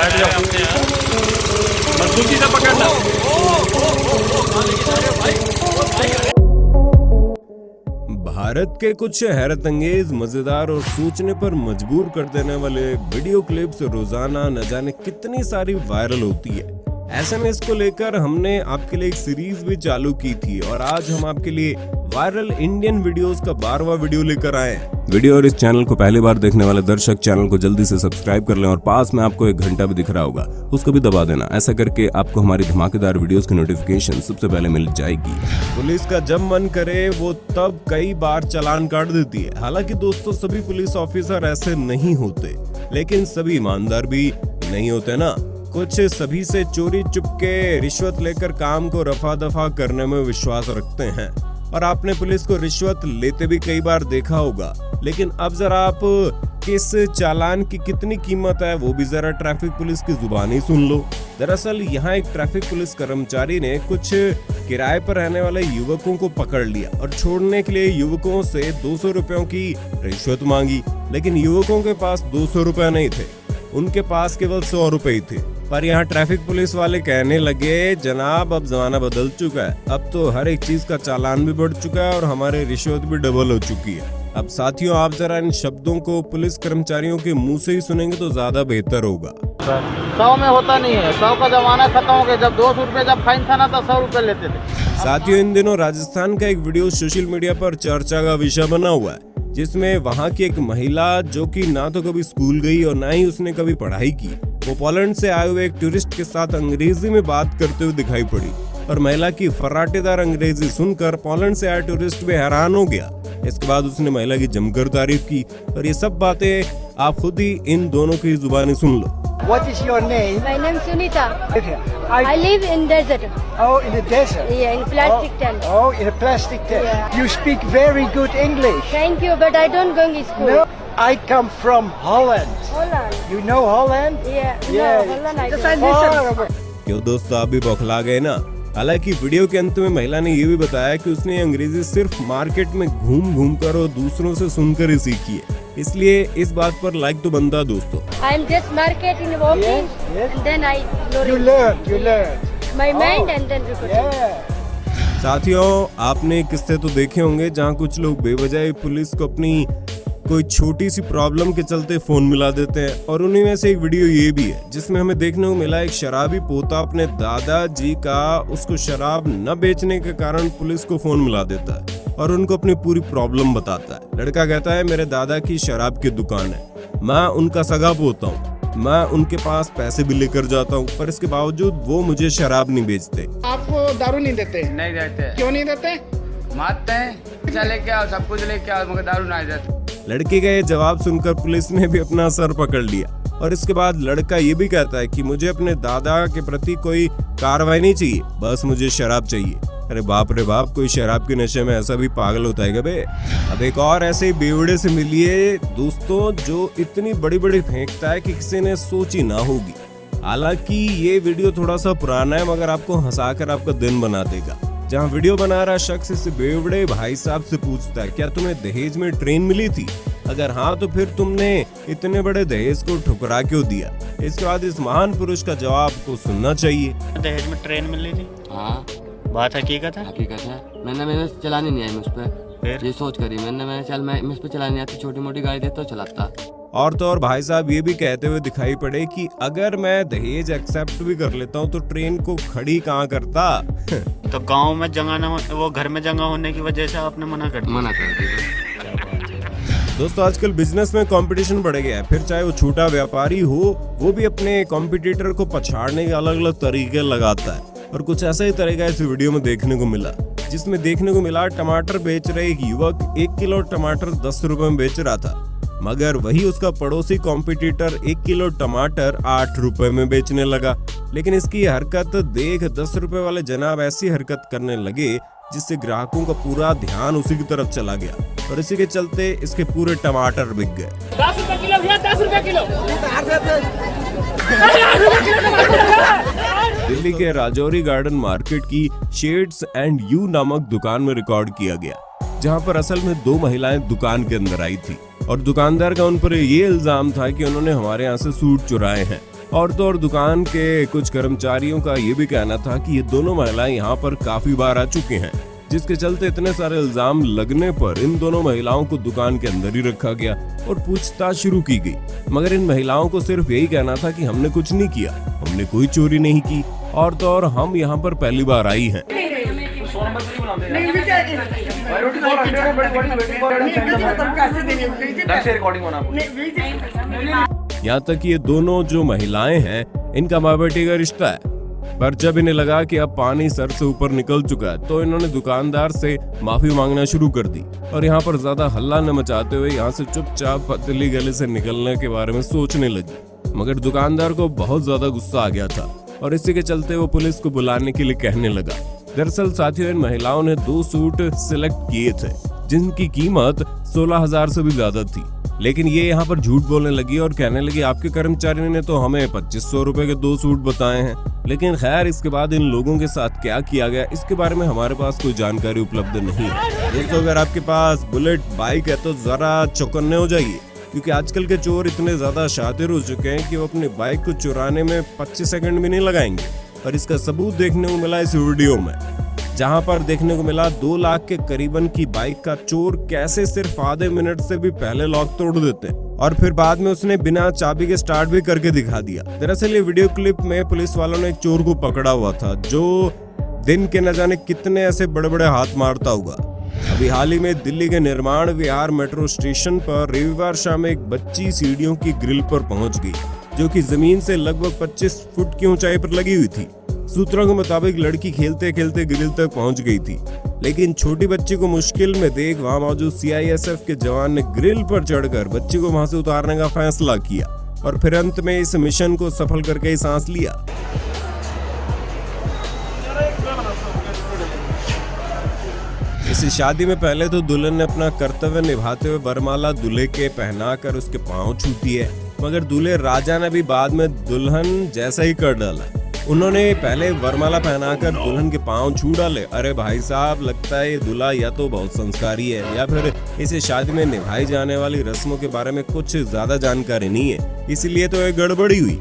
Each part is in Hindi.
मजबूती से पकड़ना। भारत के कुछ हैरत अंगेज, मजेदार और सोचने पर मजबूर कर देने वाले वीडियो क्लिप्स रोजाना न जाने कितनी सारी वायरल होती है। ऐसे में इसको लेकर हमने आपके लिए एक सीरीज भी चालू की थी और आज हम आपके लिए वायरल इंडियन वीडियोस का 12वां वीडियो लेकर आए हैं। वीडियो और इस चैनल को पहली बार देखने वाले दर्शक चैनल को जल्दी से सब्सक्राइब कर लें और पास में आपको एक घंटा भी दिख रहा होगा, उसको भी दबा देना। ऐसा करके आपको हमारी धमाकेदार वीडियोस की नोटिफिकेशन सबसे पहले मिल जाएगी। पुलिस का जब मन करे वो तब कई बार चालान काट देती है। हालांकि दोस्तों, सभी पुलिस ऑफिसर ऐसे नहीं होते, लेकिन सभी ईमानदार भी नहीं होते ना। कुछ सभी से चोरी चुपके रिश्वत लेकर काम को रफा दफा करने में विश्वास रखते हैं और आपने पुलिस को रिश्वत लेते भी कई बार देखा होगा। लेकिन अब जरा आप किस चालान की कितनी कीमत है वो भी जरा ट्रैफिक पुलिस की जुबानी सुन लो। दरअसल यहाँ एक ट्रैफिक पुलिस कर्मचारी ने कुछ किराए पर रहने वाले युवकों को पकड़ लिया और छोड़ने के लिए युवकों से 200 रुपयों की रिश्वत मांगी। लेकिन युवकों के पास 200 रुपए नहीं थे, उनके पास केवल 100 रुपए ही थे। पर यहाँ ट्रैफिक पुलिस वाले कहने लगे, जनाब अब जमाना बदल चुका है, अब तो हर एक चीज का चालान भी बढ़ चुका है और हमारे रिश्वत भी डबल हो चुकी है। अब साथियों, आप जरा इन शब्दों को पुलिस कर्मचारियों के मुंह से ही सुनेंगे तो ज्यादा बेहतर होगा। 100 में होता नहीं है, 100 का जमाना खत्म हो गया। जब 200 रुपए जब फाइन था ना तो 100 रुपए लेते थे। साथियों, इन दिनों राजस्थान का एक वीडियो सोशल मीडिया पर चर्चा का विषय बना हुआ है, जिसमें वहां की एक महिला जो कि ना तो कभी स्कूल गई और ना ही उसने कभी पढ़ाई की, वो पोलैंड से आए हुए एक टूरिस्ट के साथ अंग्रेजी में बात करते हुए दिखाई पड़ी। और महिला की फर्राटेदार अंग्रेजी सुनकर पोलैंड से आया टूरिस्ट भी हैरान हो गया। इसके बाद उसने महिला की जमकर तारीफ की और ये सब बातें आप खुद ही इन दोनों की जुबानी सुन लो। What is your name? My name is Sunita. I I live in desert. Oh, in the desert. Yeah, in plastic tent. Oh, in a plastic tent. Yeah. You speak very good English. Thank you, but I don't go to school. No, I come from Holland. Holland. You know Holland? Yeah. Yeah. No, Holland I Just don't. far away. क्यों दोस्तों, आप भी बौखला गए ना? हालांकि वीडियो के अंत में महिला ने ये भी बताया कि उसने अंग्रेजी सिर्फ मार्केट में घूम घूम कर और दूसरों से सुनकर ही सीखी है, इसलिए इस बात पर लाइक तो बनता है दोस्तों। I'm just marketing, walking, Yes, yes. and then I You learn. my mind Oh. and then recording. Yeah. साथियों, आपने किस्से तो देखे होंगे जहां कुछ लोग बेवजह पुलिस को अपनी कोई छोटी सी प्रॉब्लम के चलते फोन मिला देते हैं, और उन्हीं में से एक वीडियो ये भी है जिसमें हमें देखने को मिला एक शराबी पोता अपने दादाजी का उसको शराब न बेचने के कारण पुलिस को फोन मिला देता है और उनको अपनी पूरी प्रॉब्लम बताता है। लड़का कहता है, मेरे दादा की शराब की दुकान है, मैं उनका सगा पोता हूँ, मैं उनके पास पैसे भी लेकर जाता हूँ, पर इसके बावजूद वो मुझे शराब नहीं बेचते। आपको दारू नहीं देते? नहीं देते। क्यों नहीं देते? मारते हैं, पैसा लेके आओ, सब कुछ लेके आओ, मगर दारू नहीं देते। लड़के का ये जवाब सुनकर पुलिस ने भी अपना सर पकड़ लिया और इसके बाद लड़का ये भी कहता है कि मुझे अपने दादा के प्रति कोई कार्रवाई नहीं चाहिए, बस मुझे शराब चाहिए। अरे बाप रे बाप, कोई शराब के नशे में ऐसा भी पागल होता है क्या बे? अब एक और ऐसे ही बेवड़े से मिलिए दोस्तों जो इतनी बड़ी बड़ी फेंकता है कि किसी ने सोची ना होगी। हालांकि ये वीडियो थोड़ा सा पुराना है, मगर आपको हंसाकर आपका दिन बना देगा। जहाँ वीडियो बना रहा शख्स इस बेवड़े भाई साहब से पूछता है, क्या तुम्हें दहेज में ट्रेन मिली थी? अगर हाँ तो फिर तुमने इतने बड़े दहेज को ठुकरा क्यों दिया? इसके बाद इस महान पुरुष का जवाब तो सुनना चाहिए। दहेज में ट्रेन मिली थी? हाँ, बात हकीकत है? हकीकत है। मैंने चलानी नहीं आई मुझ पर, फिर ये सोच करी मैं मुझ पर चलानी आती, छोटी मोटी गाड़ी देता तो चलाता। और तो और भाई साहब ये भी कहते हुए दिखाई पड़े कि अगर मैं दहेज एक्सेप्ट भी कर लेता हूँ तो ट्रेन को खड़ी कहाँ करता? तो गांव में जगह न हो, वो घर में जगह होने की वजह से आपने मना कर दिया। दोस्तों, आजकल बिजनेस में कंपटीशन बढ़ गया है, फिर चाहे वो छोटा व्यापारी हो, वो भी अपने कॉम्पिटिटर को पछाड़ने के अलग अलग तरीके लगाता है। और कुछ ऐसा ही तरीका इस वीडियो में देखने को मिला, जिसमें देखने को मिला टमाटर बेच रहे एक युवक 1 किलो टमाटर 10 रुपए में बेच रहा था, मगर वही उसका पड़ोसी कॉम्पिटिटर 1 किलो टमाटर 8 रुपए में बेचने लगा। लेकिन इसकी हरकत देख 10 रुपए वाले जनाब ऐसी हरकत करने लगे जिससे ग्राहकों का पूरा ध्यान उसी की तरफ चला गया और इसी के चलते इसके पूरे टमाटर बिक गए। 10 रुपए किलो भैया, 10 रुपए किलो। दिल्ली के राजौरी गार्डन मार्केट की शेड्स एंड यू नामक दुकान में रिकॉर्ड किया गया, जहां पर असल में 2 महिलाएं दुकान के अंदर आई थी और दुकानदार का उन पर ये इल्जाम था कि उन्होंने हमारे यहाँ से सूट चुराए हैं। और तो और दुकान के कुछ कर्मचारियों का ये भी कहना था कि ये दोनों महिलाएं यहाँ पर काफी बार आ चुकी हैं, जिसके चलते इतने सारे इल्जाम लगने पर इन दोनों महिलाओं को दुकान के अंदर ही रखा गया और पूछताछ शुरू की गई। मगर इन महिलाओं को सिर्फ यही कहना था कि हमने कुछ नहीं किया, हमने कोई चोरी नहीं की, और तो और हम यहाँ पर पहली बार आई हैं। यहाँ तक कि ये दोनों जो महिलाएं हैं इनका माँ बेटी का रिश्ता है, पर जब इन्हें लगा कि अब पानी सर से ऊपर निकल चुका है तो इन्होंने दुकानदार से माफी मांगना शुरू कर दी और यहाँ पर ज्यादा हल्ला न मचाते हुए यहाँ से चुपचाप पतली गले से निकलने के बारे में सोचने लगी। मगर दुकानदार को बहुत ज्यादा गुस्सा आ गया था और इसी के चलते वो पुलिस को बुलाने के लिए कहने लगा। दरअसल साथियों, इन महिलाओं ने 2 सूट सिलेक्ट किए थे जिनकी कीमत 16,000 से भी ज्यादा थी, लेकिन ये यहाँ पर झूठ बोलने लगी और कहने लगी आपके कर्मचारी ने तो हमें 2500 रुपए के 2 सूट बताए हैं। लेकिन खैर, इसके बाद इन लोगों के साथ क्या किया गया इसके बारे में हमारे पास कोई जानकारी उपलब्ध नहीं है। दोस्तों, अगर आपके पास बुलेट बाइक है तो जरा चौकन्ने हो जाइए, क्योंकि आजकल के चोर इतने ज्यादा शातिर हो चुके हैं कि वो अपनी बाइक को चुराने में 25 सेकंड भी नहीं लगाएंगे। और इसका सबूत देखने को मिला इस वीडियो में, जहां पर देखने को मिला 2 लाख के करीबन की बाइक का चोर कैसे सिर्फ आधे मिनट से भी पहले लॉक तोड़ देते हैं और फिर बाद में उसने बिना चाबी के स्टार्ट भी करके दिखा दिया। दरअसल ये वीडियो क्लिप में पुलिस वालों ने एक चोर को पकड़ा हुआ था जो दिन के न जाने कितने ऐसे बड़े बड़े हाथ मारता होगा। अभी हाल ही में दिल्ली के निर्माण विहार मेट्रो स्टेशन पर रविवार शाम एक बच्ची सीढ़ियों की ग्रिल पर पहुंच गई, जो कि जमीन से लगभग 25 फुट की ऊंचाई पर लगी हुई थी। सूत्रों के मुताबिक लड़की खेलते खेलते ग्रिल तक पहुंच गई थी, लेकिन छोटी बच्ची को मुश्किल में देख वहां मौजूद CISF के जवान ने ग्रिल पर चढ़कर बच्ची को वहां से उतारने का फैसला किया और फिर अंत में इस मिशन को सफल करके ही सांस लिया। इस शादी में पहले तो दुल्हन ने अपना कर्तव्य निभाते हुए वरमाला दूल्हे के पहनाकर उसके पांव छूती है, मगर दूल्हे राजा ने भी बाद में दुल्हन जैसा ही कर डाला। उन्होंने पहले वरमाला पहनाकर दुल्हन के पांव छू डाले। अरे भाई साहब, लगता है ये दूल्हा या तो बहुत संस्कारी है या फिर इसे शादी में निभाई जाने वाली रस्मों के बारे में कुछ ज्यादा जानकारी नहीं है, इसीलिए तो ये गड़बड़ी हुई।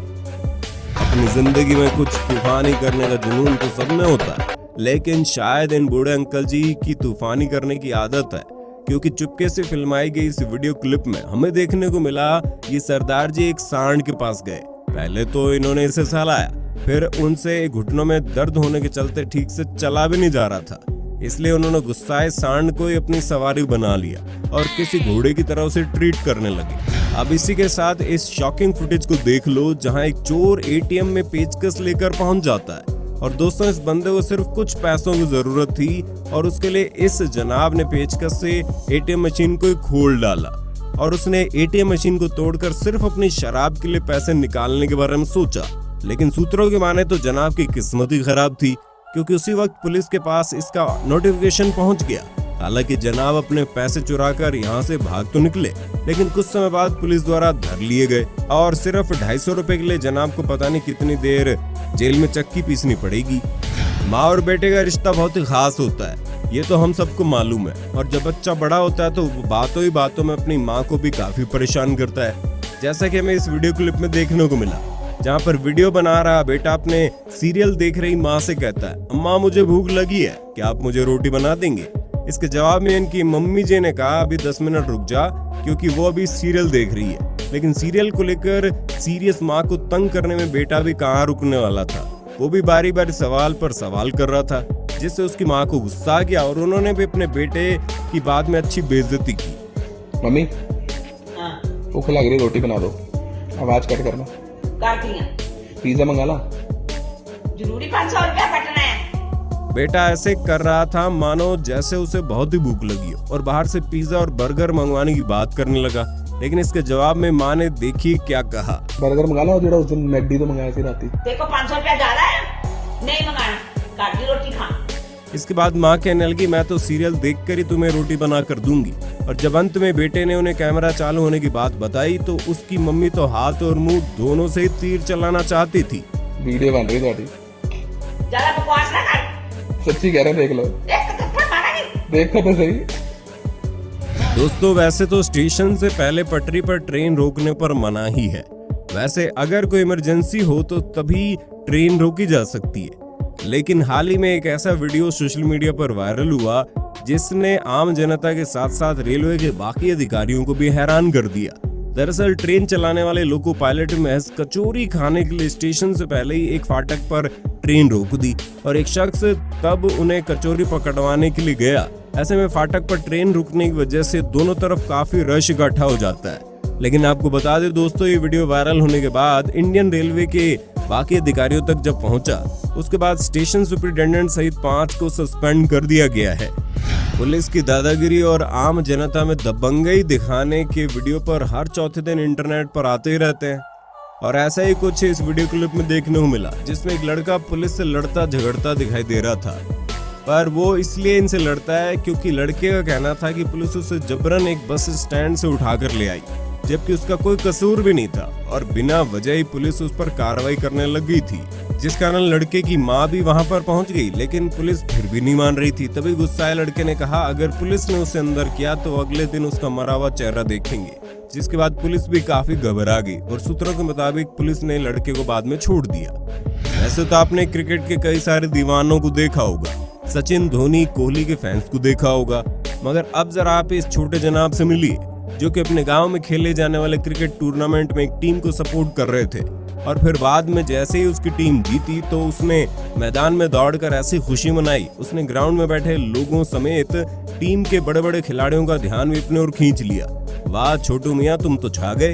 अपनी जिंदगी में कुछ तूफानी करने का जुनून तो सब में होता है, लेकिन शायद इन बूढ़े अंकल जी की तूफानी करने की आदत है, क्योंकि चुपके से फिल्माई गई इस वीडियो क्लिप में हमें देखने को मिला ये सरदार जी एक सांड के पास गए। पहले तो इन्होंने इसे सहलाया, फिर उनसे घुटनों में दर्द होने के चलते ठीक से चला भी नहीं जा रहा था, इसलिए उन्होंने गुस्साए सांड को ही अपनी सवारी बना लिया और किसी घोड़े की तरह उसे ट्रीट करने लगे। अब इसी के साथ इस शॉकिंग फुटेज को देख लो, जहां एक चोर ATM में पेचकस लेकर पहुंच जाता है। और दोस्तों, इस बंदे को सिर्फ कुछ पैसों की जरूरत थी और उसके लिए इस जनाब ने पेचकस से ATM मशीन को खोल डाला और उसने ATM मशीन को तोड़कर सिर्फ अपनी शराब के लिए पैसे निकालने के बारे में सोचा। लेकिन सूत्रों के माने तो जनाब की किस्मत ही खराब थी, क्योंकि उसी वक्त पुलिस के पास इसका नोटिफिकेशन पहुंच गया। हालांकि जनाब अपने पैसे चुराकर यहाँ से भाग तो निकले, लेकिन कुछ समय बाद पुलिस द्वारा धर लिए गए और सिर्फ 250 रुपए के लिए जनाब को पता नहीं कितनी देर जेल में चक्की पीसनी पड़ेगी। माँ और बेटे का रिश्ता बहुत ही खास होता है, ये तो हम सबको मालूम है। और जब बच्चा बड़ा होता है तो बातों ही बातों में अपनी माँ को भी काफी परेशान करता है, जैसा कि हमें इस वीडियो क्लिप में देखने को मिला, जहाँ पर वीडियो बना रहा बेटा अपने सीरियल देख रही माँ से कहता है, अम्मा मुझे भूख लगी है, क्या आप मुझे रोटी बना देंगे? इसके जवाब में इनकी मम्मी जी ने कहा अभी 10 मिनट रुक जा, क्योंकि वो अभी सीरियल देख रही है। लेकिन सीरियल को लेकर सीरियस माँ को तंग करने में बेटा भी कहाँ रुकने वाला था, वो भी बारी बारी सवाल पर सवाल कर रहा था, जिससे उसकी माँ को गुस्सा आ गया और उन्होंने भी अपने बेटे की बाद में अच्छी बेइज्जती की। मम्मी भूख लग रही, रोटी बना दो, आवाज कट करना। पिज्जा मंगा ला, जरूरी 500 रुपया कटना है। बेटा ऐसे कर रहा था मानो जैसे उसे बहुत ही भूख लगी हो और बाहर से पिज्जा और बर्गर मंगवाने की बात करने लगा। लेकिन इसके जवाब में माँ ने देखी क्या कहा, बर्गर मंगा लो जेड़ा उस दिन मैकडी तो मंगाया थी राती। देखो 500 रुपया ज्यादा है, नहीं मंगाना, घर की रोटी खा। इसके बाद माँ कहने लगी मैं तो सीरियल देखकर ही तुम्हें रोटी बना कर दूंगी। और जब अंत में बेटे ने उन्हें कैमरा चालू होने की बात बताई तो उसकी मम्मी तो हाथ और मुंह दोनों से ही तीर चलाना चाहती थी। वीडियो बन रही थोड़ी, ज्यादा बकवास ना कर, सच्ची कह रहे, देख लो, देखो तो सही। दोस्तों, वैसे तो स्टेशन से पहले पटरी पर ट्रेन रोकने पर मना ही है, वैसे अगर कोई इमरजेंसी हो तो तभी ट्रेन रोकी जा सकती है, लेकिन हाल ही में एक ऐसा वीडियो सोशल मीडिया पर वायरल हुआ जिसने आम जनता के साथ साथ रेलवे के बाकी अधिकारियों को भी हैरान कर दिया। दरअसल ट्रेन चलाने वाले लोको पायलट महज कचौरी खाने के लिए स्टेशन से पहले ही एक फाटक पर ट्रेन रोक दी और एक शख्स तब उन्हें कचौरी पकड़वाने के लिए गया। ऐसे में फाटक पर ट्रेन रुकने की वजह से दोनों तरफ काफी रश इकट्ठा हो जाता है। लेकिन आपको बता दें दोस्तों, ये वीडियो वायरल होने के बाद इंडियन रेलवे के बाकी अधिकारियों तक जब पहुंचा, उसके बाद स्टेशन सुपरिटेंडेंट सहित 5 को सस्पेंड कर दिया गया है। पुलिस की दादागिरी और आम जनता में दबंगई दिखाने के वीडियो पर हर चौथे दिन इंटरनेट पर आते ही रहते हैं और ऐसा ही कुछ इस वीडियो क्लिप में देखने को मिला, जिसमें एक लड़का पुलिस से लड़ता झगड़ता दिखाई दे रहा था। पर वो इसलिए इनसे लड़ता है क्योंकि लड़के का कहना था कि पुलिस उसे जबरन एक बस स्टैंड से उठाकर ले आई, जबकि उसका कोई कसूर भी नहीं था और बिना वजह ही पुलिस उस पर कार्रवाई करने लग गई थी, जिस कारण लड़के की मां भी वहां पर पहुंच गई, लेकिन पुलिस फिर भी नहीं मान रही थी। तभी गुस्साए लड़के ने कहा अगर पुलिस ने उसे अंदर किया तो अगले दिन उसका मरा हुआ चेहरा देखेंगे, जिसके बाद पुलिस भी काफी घबरा गई और सूत्रों के मुताबिक पुलिस ने लड़के को बाद में छोड़ दिया। वैसे तो आपने क्रिकेट के कई सारे दीवानों को देखा होगा, सचिन, धोनी, कोहली के फैंस को देखा होगा, मगर अब जरा आप इस छोटे जनाब से मिलिए जो कि अपने गांव में खेले जाने वाले क्रिकेट टूर्नामेंट में एक टीम को सपोर्ट कर रहे थे और फिर बाद में जैसे ही उसकी टीम जीती तो उसने मैदान में दौड़कर ऐसी खुशी मनाई, उसने ग्राउंड में बैठे लोगों समेत टीम के बड़े बड़े खिलाड़ियों का ध्यान भी अपने ओर खींच लिया। वाह छोटू मियां, तुम तो छा गए।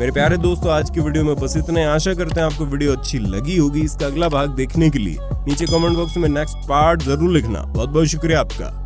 मेरे प्यारे दोस्तों, आज की वीडियो में बस इतना ही। आशा करते हैं आपको वीडियो अच्छी लगी होगी। इसका अगला भाग देखने के लिए नीचे कमेंट बॉक्स में नेक्स्ट पार्ट जरूर लिखना। बहुत बहुत शुक्रिया आपका।